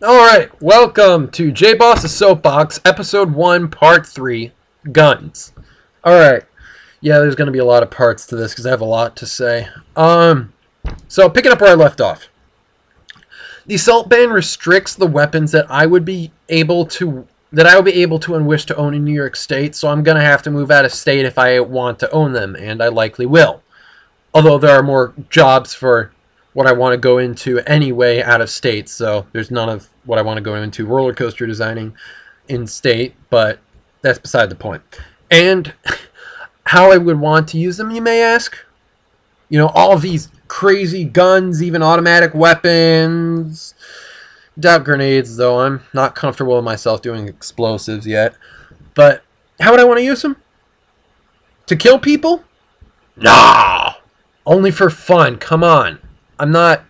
Alright, welcome to JBoss' Soapbox, Episode 1, Part 3, Guns. Alright, yeah, there's going to be a lot of parts to this because I have a lot to say. So, picking up where I left off. The assault ban restricts the weapons that I would be able to and wish to own in New York State, so I'm going to have to move out of state if I want to own them, and I likely will. Although there are more jobs for what I want to go into anyway out of state, so there's none of what I want to go into roller coaster designing in state, but that's beside the point. And how I would want to use them, you may ask? You know, all of these crazy guns, even automatic weapons. Doubt grenades, though. I'm not comfortable with myself doing explosives yet. But how would I want to use them? To kill people? Nah! Only for fun. Come on. I'm not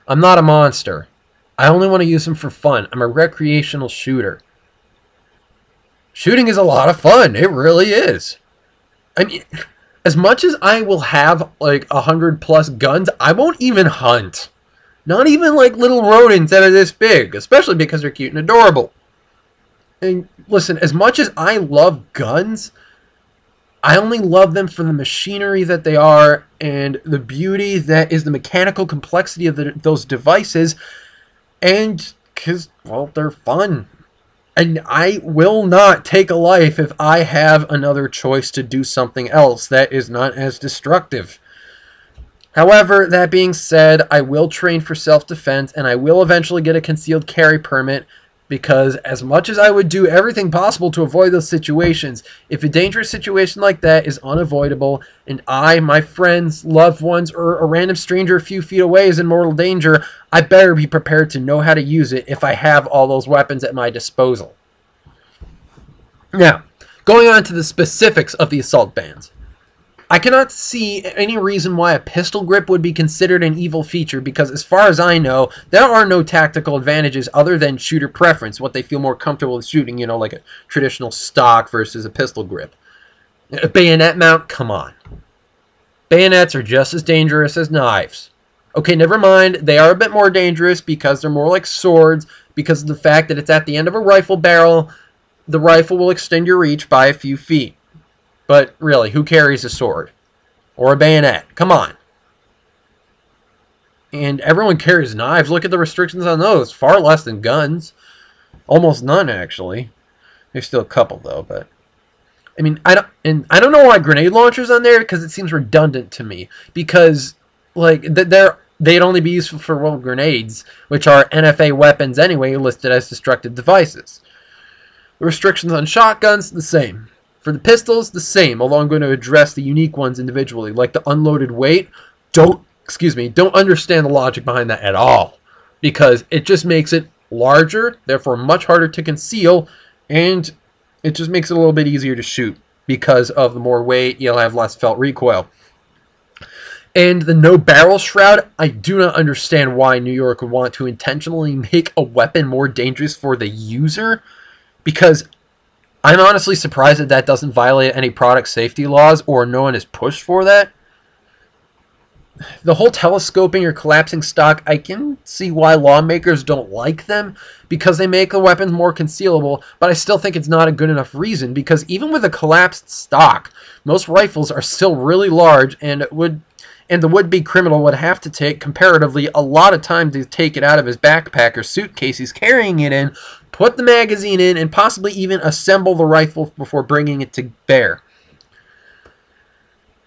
a monster. I only want to use them for fun. I'm a recreational shooter. Shooting is a lot of fun. It really is. I mean, as much as I will have like 100+ guns, I won't even hunt. Not even like little rodents that are this big, especially because they're cute and adorable. And listen, as much as I love guns, I only love them for the machinery that they are and the beauty that is the mechanical complexity of those devices, and because, well, they're fun. And I will not take a life if I have another choice to do something else that is not as destructive. However, that being said, I will train for self-defense, and I will eventually get a concealed carry permit, because as much as I would do everything possible to avoid those situations, if a dangerous situation like that is unavoidable, and I, my friends, loved ones, or a random stranger a few feet away is in mortal danger, I better be prepared to know how to use it if I have all those weapons at my disposal. Now, going on to the specifics of the assault bans. I cannot see any reason why a pistol grip would be considered an evil feature, because as far as I know, there are no tactical advantages other than shooter preference, what they feel more comfortable with shooting, you know, like a traditional stock versus a pistol grip. A bayonet mount? Come on. Bayonets are just as dangerous as knives. Okay, never mind, they are a bit more dangerous because they're more like swords, because of the fact that it's at the end of a rifle barrel. The rifle will extend your reach by a few feet. But really, who carries a sword? Or a bayonet? Come on. And everyone carries knives. Look at the restrictions on those. Far less than guns. Almost none, actually. There's still a couple, though, but... I mean, I don't know why grenade launchers on there, because it seems redundant to me. Because, like, they'd only be useful for, well, grenades, which are NFA weapons anyway, listed as destructive devices. The restrictions on shotguns, the same. For the pistols, the same, although I'm going to address the unique ones individually, like the unloaded weight. Don't understand the logic behind that at all, because it just makes it larger, therefore much harder to conceal, and it just makes it a little bit easier to shoot. Because of the more weight, you'll have less felt recoil. And the no barrel shroud, I do not understand why New York would want to intentionally make a weapon more dangerous for the user, because I'm honestly surprised that that doesn't violate any product safety laws, or no one is pushed for that. The whole telescoping or collapsing stock, I can see why lawmakers don't like them, because they make the weapons more concealable, but I still think it's not a good enough reason, because even with a collapsed stock, most rifles are still really large, and the would-be criminal would have to take, comparatively, a lot of time to take it out of his backpack or suitcase he's carrying it in, put the magazine in, and possibly even assemble the rifle before bringing it to bear.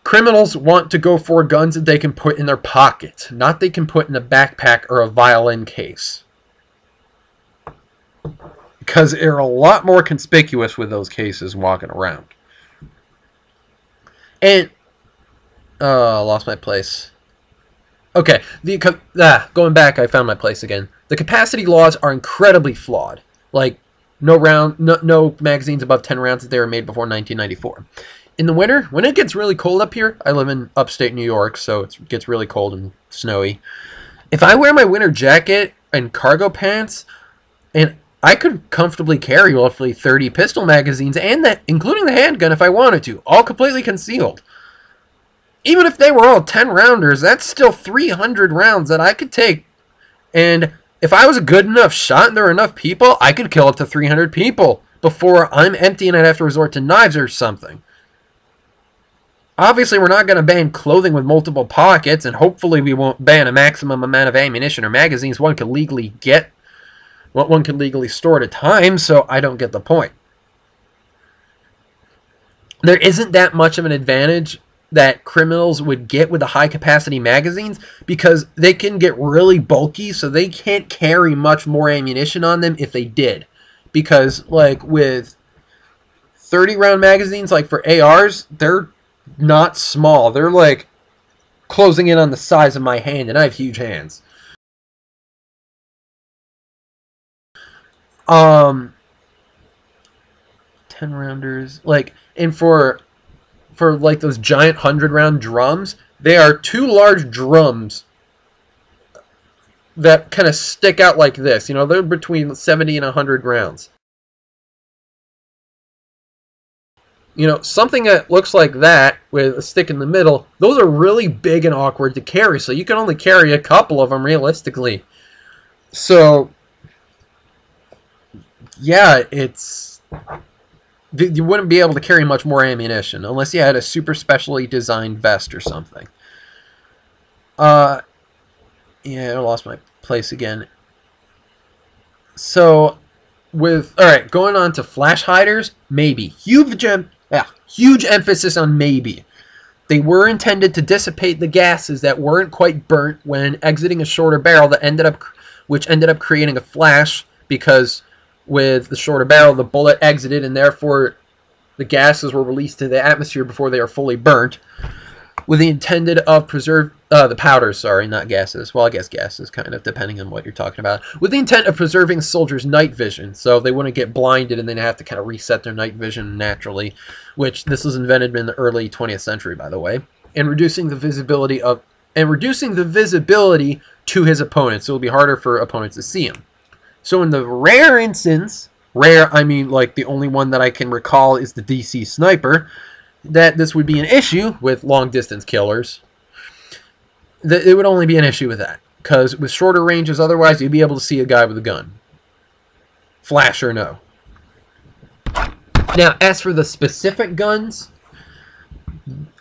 Criminals want to go for guns that they can put in their pocket, not they can put in a backpack or a violin case. Because they're a lot more conspicuous with those cases walking around. And... I lost my place. Okay, going back, I found my place again. The capacity laws are incredibly flawed. Like, no magazines above 10 rounds that they were made before 1994. In the winter, when it gets really cold up here, I live in upstate New York, so it gets really cold and snowy. If I wear my winter jacket and cargo pants, and I could comfortably carry roughly 30 pistol magazines, and that, including the handgun if I wanted to, all completely concealed. Even if they were all 10-rounders, that's still 300 rounds that I could take. And if I was a good enough shot and there were enough people, I could kill up to 300 people before I'm empty and I'd have to resort to knives or something. Obviously, we're not going to ban clothing with multiple pockets, and hopefully we won't ban a maximum amount of ammunition or magazines one can legally get, what one can legally store at a time, so I don't get the point. There isn't that much of an advantage that criminals would get with the high-capacity magazines because they can get really bulky, so they can't carry much more ammunition on them if they did. Because, like, with 30-round magazines, like for ARs, they're not small. They're, like, closing in on the size of my hand, and I have huge hands. 10-rounders, like, and for like those giant 100-round drums, they are 2 large drums that kind of stick out like this. You know, they're between 70 and 100 rounds. You know, something that looks like that with a stick in the middle, those are really big and awkward to carry, so you can only carry a couple of them realistically. So, yeah, you wouldn't be able to carry much more ammunition unless you had a super specially designed vest or something. Yeah, I lost my place again. So, alright, going on to flash hiders, maybe. Huge emphasis on maybe. They were intended to dissipate the gases that weren't quite burnt when exiting a shorter barrel which ended up creating a flash because with the shorter barrel, the bullet exited, and therefore the gases were released to the atmosphere before they are fully burnt, with the intended of the powders, sorry, not gases. Well, I guess gases, kind of, depending on what you're talking about. With the intent of preserving soldiers' night vision, so they wouldn't get blinded and then have to kind of reset their night vision naturally, which this was invented in the early 20th century, by the way, and reducing the visibility to his opponents, so it'll be harder for opponents to see him. So in the rare instance, I mean like the only one that I can recall is the DC sniper, that this would be an issue with long-distance killers. It would only be an issue with that, because with shorter ranges otherwise, you'd be able to see a guy with a gun. Flash or no. Now, as for the specific guns,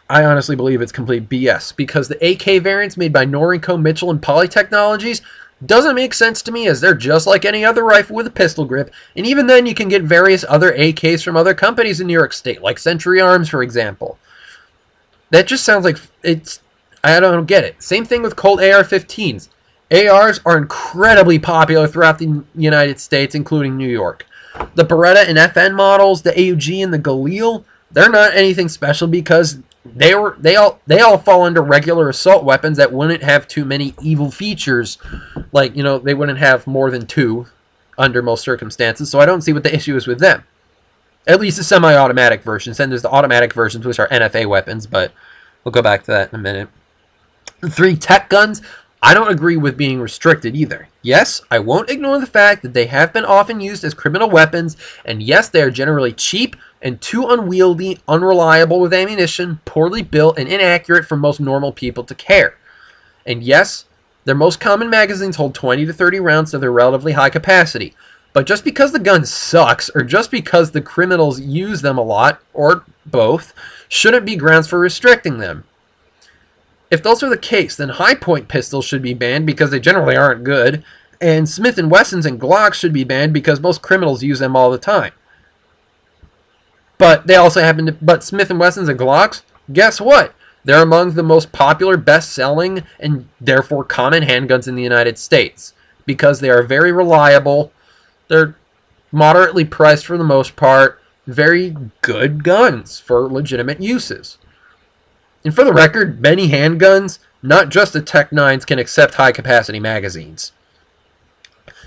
I honestly believe it's complete BS, because the AK variants made by Norinco, Mitchell, and Poly Technologies doesn't make sense to me, as they're just like any other rifle with a pistol grip, and even then you can get various other AKs from other companies in New York State, like Century Arms, for example. That just sounds like I don't get it. Same thing with Colt AR-15s. ARs are incredibly popular throughout the United States, including New York. The Beretta and FN models, the AUG and the Galil, they're not anything special because they all fall under regular assault weapons that wouldn't have too many evil features. Like, you know, they wouldn't have more than 2 under most circumstances, so I don't see what the issue is with them. At least the semi-automatic versions. Then there's the automatic versions, which are NFA weapons, but we'll go back to that in a minute. The 3 tech guns, I don't agree with being restricted either. Yes, I won't ignore the fact that they have been often used as criminal weapons, and yes, they are generally cheap and too unwieldy, unreliable with ammunition, poorly built, and inaccurate for most normal people to carry. And yes, their most common magazines hold 20 to 30 rounds, so they're relatively high capacity. But just because the gun sucks, or just because the criminals use them a lot, or both, shouldn't be grounds for restricting them. If those are the case, then high-point pistols should be banned because they generally aren't good, and Smith & Wessons and Glocks should be banned because most criminals use them all the time. But they also but Smith & Wessons and Glocks, guess what? They're among the most popular, best-selling, and therefore common handguns in the United States because they are very reliable. They're moderately priced for the most part, very good guns for legitimate uses. And for the record, many handguns, not just the Tech 9s, can accept high-capacity magazines.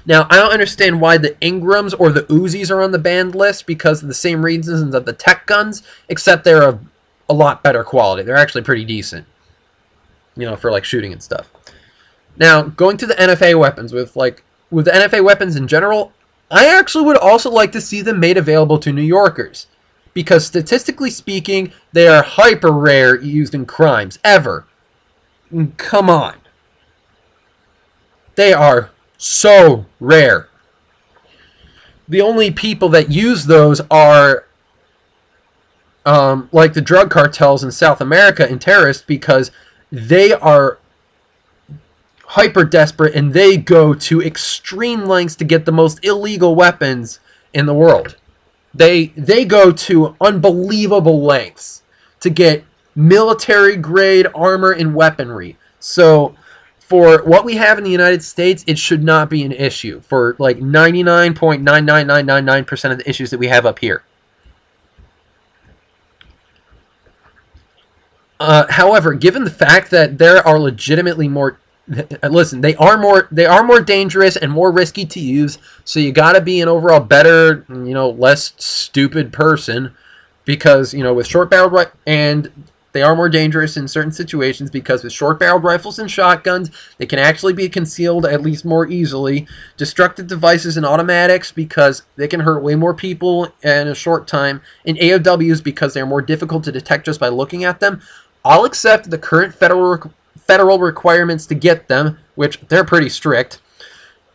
Now, I don't understand why the Ingrams or the Uzis are on the banned list because of the same reasons as the Tech guns, except they're of a lot better quality. They're actually pretty decent, you know, for like shooting and stuff. Now, going to the NFA weapons, with the NFA weapons in general, I actually would also like to see them made available to New Yorkers. Because statistically speaking, they are hyper rare used in crimes, ever. Come on. They are so rare. The only people that use those are like the drug cartels in South America and terrorists, because they are hyper desperate and they go to extreme lengths to get the most illegal weapons in the world. They go to unbelievable lengths to get military grade armor and weaponry. So for what we have in the United States, it should not be an issue for like 99.99999% of the issues that we have up here. However, given the fact that there are legitimately more, listen, they are more dangerous and more risky to use, so you got to be an overall better, less stupid person, because, with short-barreled and they are more dangerous in certain situations, because with short-barreled rifles and shotguns, they can actually be concealed at least more easily. Destructive devices and automatics, because they can hurt way more people in a short time. And AOWs, because they're more difficult to detect just by looking at them. I'll accept the current federal requirements to get them, which they're pretty strict,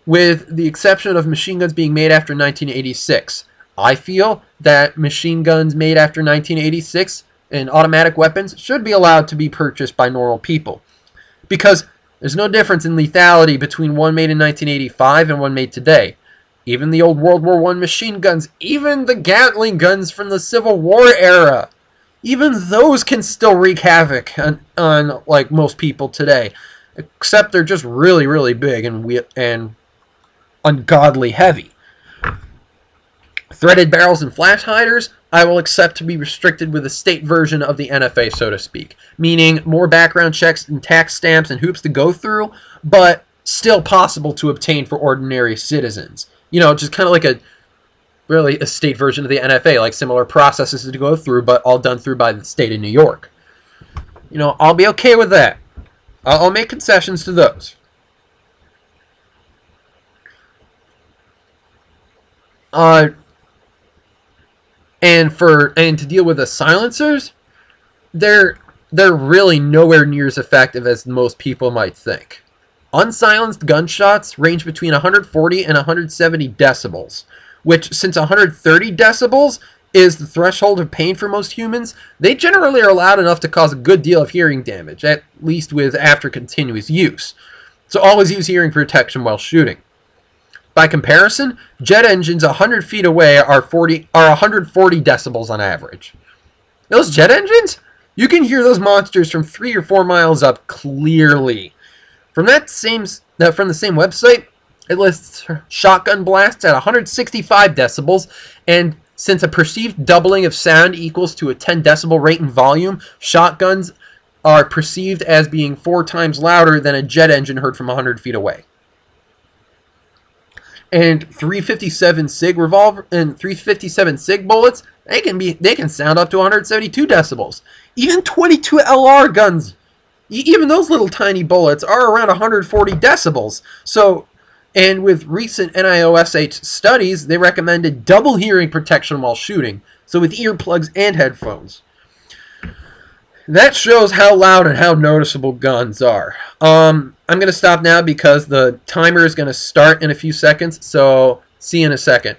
with the exception of machine guns being made after 1986. I feel that machine guns made after 1986 and automatic weapons should be allowed to be purchased by normal people, because there's no difference in lethality between one made in 1985 and one made today. Even the old World War I machine guns, even the Gatling guns from the Civil War era, even those can still wreak havoc on like most people today, except they're just really, really big and ungodly heavy. Threaded barrels and flash hiders, I will accept to be restricted with a state version of the NFA, so to speak, meaning more background checks and tax stamps and hoops to go through, but still possible to obtain for ordinary citizens. Just kind of like a state version of the NFA, like similar processes to go through, but all done through by the state of New York. I'll be okay with that. I'll make concessions to those. And to deal with the silencers, they're really nowhere near as effective as most people might think. Unsilenced gunshots range between 140 and 170 decibels, which, since 130 decibels is the threshold of pain for most humans, they generally are loud enough to cause a good deal of hearing damage, at least after continuous use. So always use hearing protection while shooting. By comparison, jet engines 100 feet away are 140 decibels on average. Those jet engines? You can hear those monsters from 3 or 4 miles up clearly. From the same website, it lists shotgun blasts at 165 decibels, and since a perceived doubling of sound equals to a 10 decibel rate in volume, shotguns are perceived as being 4 times louder than a jet engine heard from 100 feet away. And 357 SIG revolver and 357 SIG bullets, they can sound up to 172 decibels. Even 22 LR guns, even those little tiny bullets are around 140 decibels. So, and with recent NIOSH studies, they recommended double hearing protection while shooting, so with earplugs and headphones. That shows how loud and how noticeable guns are. I'm going to stop now because the timer is going to start in a few seconds, so see you in a second.